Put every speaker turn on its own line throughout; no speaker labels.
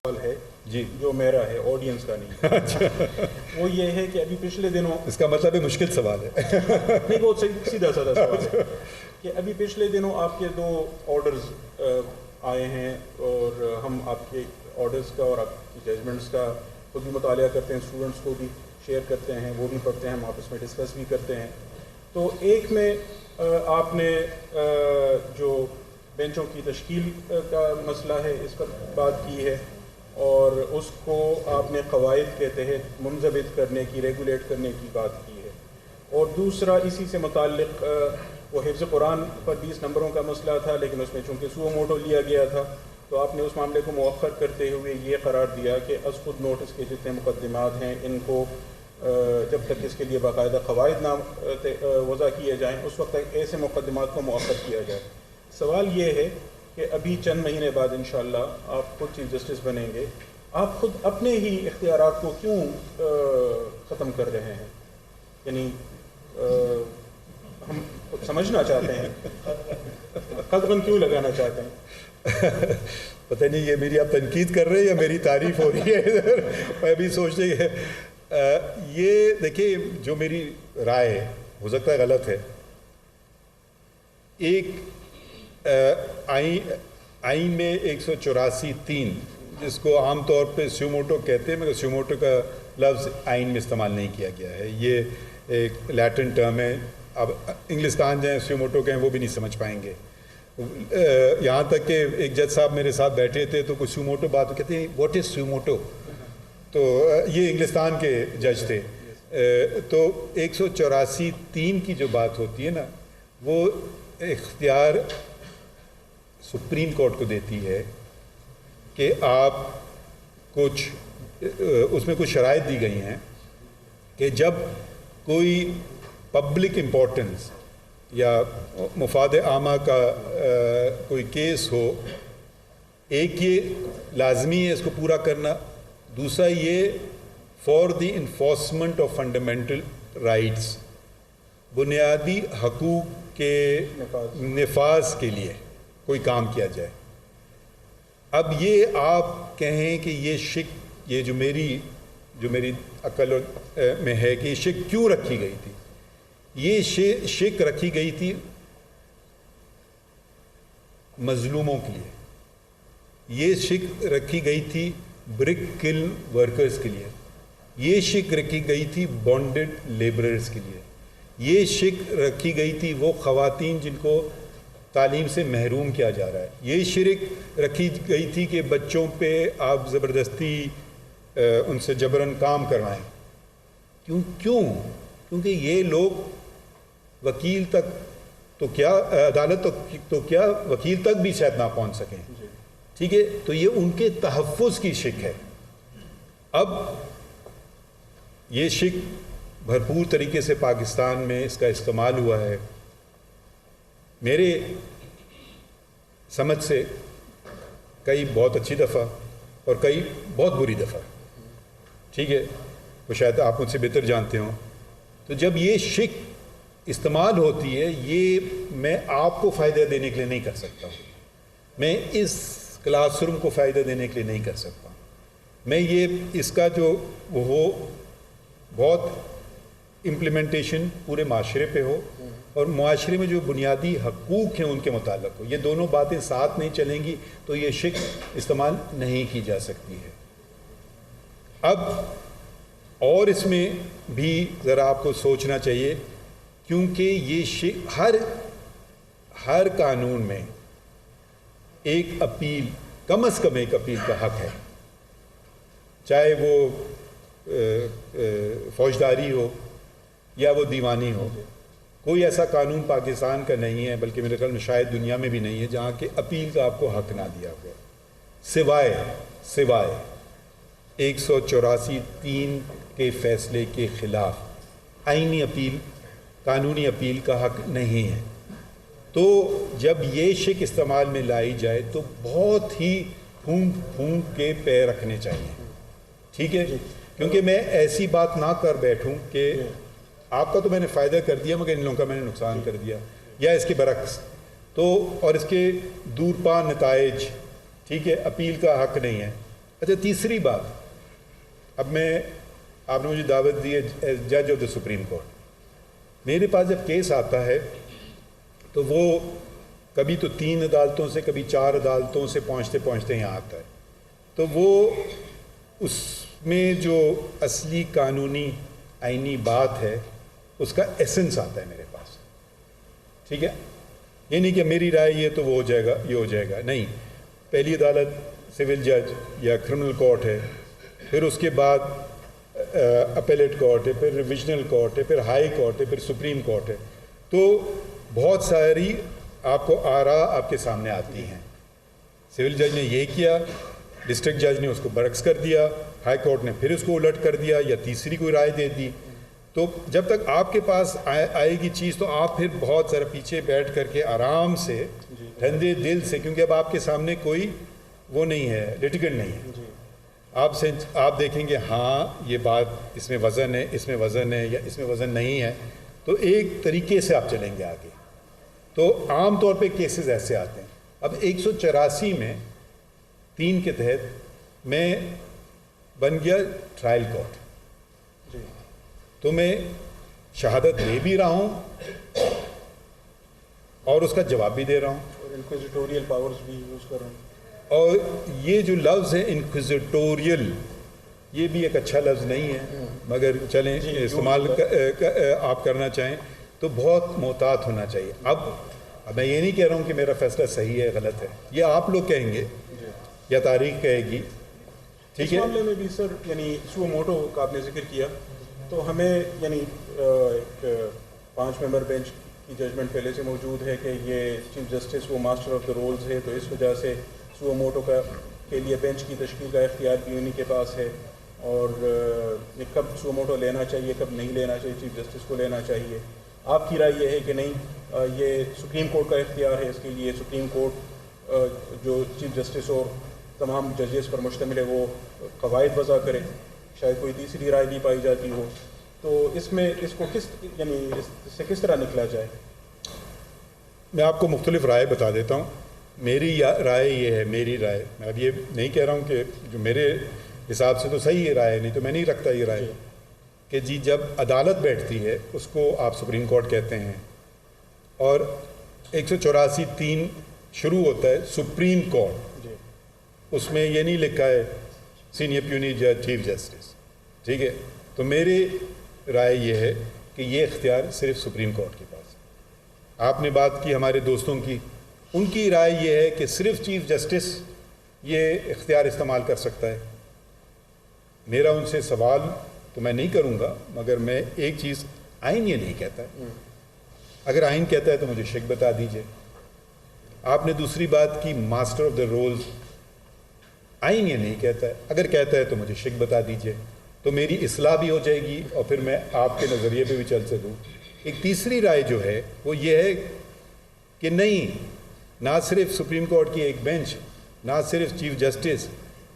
سوال ہے
جی
جو میرا ہے، آڈینس کا نہیں۔ وہ یہ ہے کہ ابھی پچھلے دنوں،
اس کا مطلب ہے مشکل سوال ہے۔
نہیں بہت سیدھا سادہ سوال ہے کہ ابھی پچھلے دنوں آپ کے 2 آرڈرز آئے ہیں، اور ہم آپ کے آرڈرز کا اور آپ کی ججمنٹس کا خود بھی مطالعہ کرتے ہیں، اسٹوڈنٹس کو بھی شیئر کرتے ہیں، وہ بھی پڑھتے ہیں، ہم آپس میں ڈسکس بھی کرتے ہیں۔ تو ایک میں آپ نے جو بینچوں کی تشکیل کا مسئلہ ہے اس پر بات کی ہے، اور اس کو آپ نے قواعد کے تحت منضبط کرنے کی، ریگولیٹ کرنے کی بات کی ہے۔ اور دوسرا اسی سے متعلق وہ حفظ قرآن پر 20 نمبروں کا مسئلہ تھا، لیکن اس میں چونکہ سو موٹو لیا گیا تھا تو آپ نے اس معاملے کو مؤخر کرتے ہوئے یہ قرار دیا کہ از خود نوٹس کے جتنے مقدمات ہیں ان کو جب تک اس کے لیے باقاعدہ قواعد نہ وضع کیے جائیں اس وقت تک ایسے مقدمات کو مؤخر کیا جائے۔ سوال یہ ہے کہ ابھی چند مہینے بعد انشاءاللہ آپ خود چیف جسٹس بنیں گے، آپ خود اپنے ہی اختیارات کو کیوں ختم کر رہے ہیں؟ یعنی ہم سمجھنا چاہتے ہیں قدغن کیوں لگانا چاہتے ہیں؟
پتہ نہیں یہ میری آپ تنقید کر رہے ہیں یا میری تعریف ہو رہی ہے؟ میں بھی سوچ رہی ہے یہ دیکھیے جو میری رائے ہے ہو سکتا ہے غلط ہے۔ ایک آئین میں 184(3) جس کو عام طور پہ سیوموٹو کہتے ہیں، مگر سیوموٹو کا لفظ آئین میں استعمال نہیں کیا گیا ہے، یہ ایک لیٹن ٹرم ہے۔ اب انگلستان جائیں سیوموٹو کہیں وہ بھی نہیں سمجھ پائیں گے، یہاں تک کہ ایک جج صاحب میرے ساتھ بیٹھے تھے تو کوئی سیوموٹو بات کہتے ہیں واٹ از سیوموٹو، تو یہ انگلستان کے جج تھے۔ تو 184(3) کی جو بات ہوتی ہے نا، وہ اختیار سپریم کورٹ کو دیتی ہے کہ آپ کچھ اس میں کچھ شرائط دی گئی ہیں کہ جب کوئی پبلک امپورٹنس یا مفاد عامہ کا کوئی کیس ہو، ایک یہ لازمی ہے اس کو پورا کرنا، دوسرا یہ for the enforcement of fundamental rights, بنیادی حقوق کے نفاذ کے لیے کوئی کام کیا جائے۔ اب یہ آپ کہیں کہ یہ شک، یہ جو میری عقل میں ہے کہ یہ شک کیوں رکھی گئی تھی، یہ شک رکھی گئی تھی مظلوموں کے لیے، یہ شک رکھی گئی تھی برک کلن ورکرز کے لیے، یہ شک رکھی گئی تھی بانڈڈ لیبررز کے لیے، یہ شک رکھی گئی تھی وہ خواتین جن کو تعلیم سے محروم کیا جا رہا ہے، یہ شرک رکھی گئی تھی کہ بچوں پہ آپ زبردستی ان سے جبراً کام کروائیں۔ کیوں؟ کیونکہ یہ لوگ وکیل تک تو کیا، عدالت تو کیا وکیل تک بھی شاید نہ پہنچ سکیں، ٹھیک ہے؟ تو یہ ان کے تحفظ کی شک ہے۔ اب یہ شک بھرپور طریقے سے پاکستان میں اس کا استعمال ہوا ہے، میرے سمجھ سے کئی بہت اچھی دفعہ اور کئی بہت بری دفعہ، ٹھیک ہے؟ وہ شاید آپ مجھ سے بہتر جانتے ہوں۔ تو جب یہ شک استعمال ہوتی ہے، یہ میں آپ کو فائدہ دینے کے لیے نہیں کر سکتا ہوں، میں اس کلاس روم کو فائدہ دینے کے لیے نہیں کر سکتا، میں یہ اس کا جو وہ بہت امپلیمنٹیشن پورے معاشرے پہ ہو اور معاشرے میں جو بنیادی حقوق ہیں ان کے متعلق ہو، یہ دونوں باتیں ساتھ نہیں چلیں گی تو یہ شک استعمال نہیں کی جا سکتی ہے۔ اب اور اس میں بھی ذرا آپ کو سوچنا چاہیے، کیونکہ یہ شک ہر قانون میں ایک اپیل، کم از کم ایک اپیل کا حق ہے، چاہے وہ فوجداری ہو یا وہ دیوانی ہو۔ کوئی ایسا قانون پاکستان کا نہیں ہے، بلکہ میرے خیال میں شاید دنیا میں بھی نہیں ہے، جہاں کہ اپیل کا آپ کو حق نہ دیا ہوا، سوائے 184(3) کے فیصلے کے خلاف آئینی اپیل، قانونی اپیل کا حق نہیں ہے۔ تو جب یہ شک استعمال میں لائی جائے تو بہت ہی پھونک کے پیر رکھنے چاہیے، ٹھیک ہے؟ کیونکہ میں ایسی بات نہ کر بیٹھوں کہ آپ کا تو میں نے فائدہ کر دیا مگر ان لوگوں کا میں نے نقصان کر دیا، یا اس کے برعکس، تو اور اس کے دور پا نتائج، ٹھیک ہے، اپیل کا حق نہیں ہے، اچھا تیسری بات، اب میں آپ نے مجھے دعوت دی ہے جج آف دا سپریم کورٹ، میرے پاس جب کیس آتا ہے تو وہ کبھی تو 3 عدالتوں سے کبھی 4 عدالتوں سے پہنچتے یہاں آتا ہے، تو وہ اس میں جو اصلی قانونی آئینی بات ہے اس کا ایسنس آتا ہے میرے پاس، ٹھیک ہے؟ یہ نہیں کہ میری رائے یہ تو وہ ہو جائے گا یہ ہو جائے گا، نہیں، پہلی عدالت سول جج یا کرمنل کورٹ ہے، پھر اس کے بعد اپیلیٹ کورٹ ہے، پھر ریویژنل کورٹ ہے، پھر ہائی کورٹ ہے، پھر سپریم کورٹ ہے، تو بہت ساری آپ کو آراء آپ کے سامنے آتی ہیں، سول جج نے یہ کیا، ڈسٹرکٹ جج نے اس کو برعکس کر دیا، ہائی کورٹ نے پھر اس کو الٹ کر دیا یا تیسری کوئی رائے دے دی، تو جب تک آپ کے پاس آئے گی چیز تو آپ پھر بہت ذرا پیچھے بیٹھ کر کے آرام سے ٹھنڈے دل سے، کیونکہ اب آپ کے سامنے کوئی وہ نہیں ہے، لٹیگنٹ نہیں ہے، آپ دیکھیں گے ہاں یہ بات اس میں وزن ہے، اس میں وزن ہے یا اس میں وزن نہیں ہے، تو ایک طریقے سے آپ چلیں گے آگے۔ تو عام طور پہ کیسز ایسے آتے ہیں۔ اب 184 میں 3 کے تحت میں بن گیا ٹرائل کورٹ، تو میں شہادت دے بھی رہا ہوں اور اس کا جواب بھی دے رہا ہوں،
اور انکوزیٹوریل پاورز بھی یوز کر رہا ہوں۔
اور یہ جو لفظ ہے انکوزیٹوریل، یہ بھی ایک اچھا لفظ نہیں ہے، مگر چلیں استعمال آپ کرنا چاہیں تو بہت محتاط ہونا چاہیے۔ اب میں یہ نہیں کہہ رہا ہوں کہ میرا فیصلہ صحیح ہے غلط ہے، یہ آپ لوگ کہیں گے یا تاریخ کہے گی، ٹھیک ہے؟
اس معاملے میں بھی سر یعنی سو موٹو کا آپ نے ذکر کیا، تو ہمیں یعنی ایک 5 ممبر بینچ کی ججمنٹ پہلے سے موجود ہے کہ یہ چیف جسٹس وہ ماسٹر آف دا رولز ہے، تو اس وجہ سے سو موٹو کے لیے بینچ کی تشکیل کا اختیار بھی انہی کے پاس ہے، اور کب سو موٹو لینا چاہیے کب نہیں لینا چاہیے، چیف جسٹس کو لینا چاہیے۔ آپ کی رائے یہ ہے کہ نہیں، یہ سپریم کورٹ کا اختیار ہے، اس کے لیے سپریم کورٹ جو چیف جسٹس اور تمام ججز پر مشتمل ہے وہ قواعد وضع کرے، شاید کوئی تیسری رائے بھی پائی جاتی ہو، تو اس میں اس کو یعنی اس سے کس طرح نکلا جائے؟
میں آپ کو مختلف رائے بتا دیتا ہوں۔ میری رائے یہ ہے، میری رائے، میں اب یہ نہیں کہہ رہا ہوں کہ جو میرے حساب سے تو صحیح ہے رائے، نہیں تو میں نہیں رکھتا یہ رائے، کہ جی جب عدالت بیٹھتی ہے اس کو آپ سپریم کورٹ کہتے ہیں، اور 184(3) شروع ہوتا ہے سپریم کورٹ، اس میں یہ نہیں لکھا ہے سینئر پیونی جج چیف جسٹس، ٹھیک ہے؟ تو میری رائے یہ ہے کہ یہ اختیار صرف سپریم کورٹ کے پاس ہے۔ آپ نے بات کی ہمارے دوستوں کی، ان کی رائے یہ ہے کہ صرف چیف جسٹس یہ اختیار استعمال کر سکتا ہے۔ میرا ان سے سوال تو میں نہیں کروں گا، مگر میں ایک چیز، آئین یہ نہیں کہتا ہے، اگر آئین کہتا ہے تو مجھے شک بتا دیجئے۔ آپ نے دوسری بات کی ماسٹر آف دا رولز، آئین یہ نہیں کہتا ہے، اگر کہتا ہے تو مجھے شک بتا دیجئے، تو میری اصلاح بھی ہو جائے گی اور پھر میں آپ کے نظریے پہ بھی چل سکوں۔ ایک تیسری رائے جو ہے وہ یہ ہے کہ نہیں، نہ صرف سپریم کورٹ کی ایک بینچ، نہ صرف چیف جسٹس،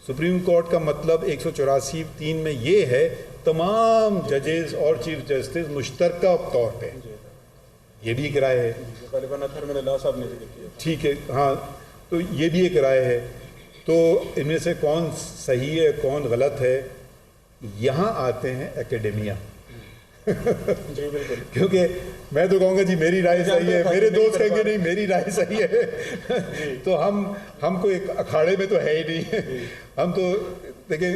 سپریم کورٹ کا مطلب 184(3) میں یہ ہے تمام ججز اور چیف جسٹس مشترکہ طور پہ، یہ بھی ایک رائے ہے،
صاحب نے ذکر کیا،
ٹھیک ہے؟ ہاں، تو یہ بھی ایک رائے ہے۔ تو ان میں سے کون صحیح ہے کون غلط ہے، یہاں آتے ہیں اکیڈیمیا،
جی بالکل،
کیونکہ میں تو کہوں گا جی میری رائے صحیح ہے، میرے دوست کہیں گے نہیں میری رائے صحیح ہے، تو ہم کو ایک اکھاڑے میں تو ہے ہی نہیں، ہم تو دیکھیں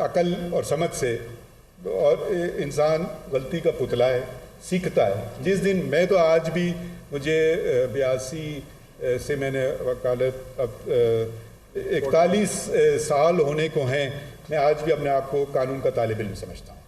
عقل اور سمجھ سے، اور انسان غلطی کا پتلا ہے، سیکھتا ہے۔ جس دن میں تو آج بھی، مجھے 82 سے میں نے وکالت، اب 41 سال ہونے کو ہیں، میں آج بھی اپنے آپ کو قانون کا طالب علم سمجھتا ہوں،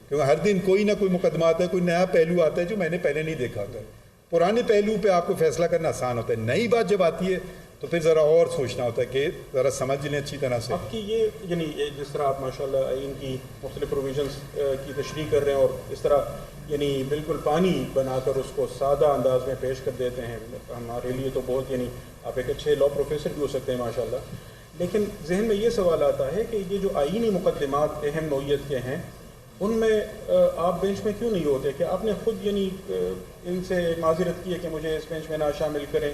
کیونکہ ہر دن کوئی نہ کوئی مقدمہ آتا ہے، کوئی نیا پہلو آتا ہے جو میں نے پہلے نہیں دیکھا ہوتا ہے۔ پرانے پہلو پہ آپ کو فیصلہ کرنا آسان ہوتا ہے، نئی بات جب آتی ہے تو پھر ذرا اور سوچنا ہوتا ہے کہ ذرا سمجھ لیں اچھی طرح سے۔
آپ کی یہ یعنی جس طرح آپ ماشاءاللہ آئین کی مختلف پروویژنس کی تشریح کر رہے ہیں اور اس طرح یعنی بالکل پانی بنا کر اس کو سادہ انداز میں پیش کر دیتے ہیں، ہمارے لیے تو بہت یعنی آپ ایک اچھے لاء پروفیسر بھی ہو سکتے ہیں ماشاءاللہ، لیکن ذہن میں یہ سوال آتا ہے کہ یہ جو آئینی مقدمات اہم نوعیت کے ہیں، ان میں آپ بینچ میں کیوں نہیں ہوتے؟ کہ آپ نے خود یعنی ان سے معذرت کی ہے کہ مجھے اس بینچ میں نہ شامل کریں،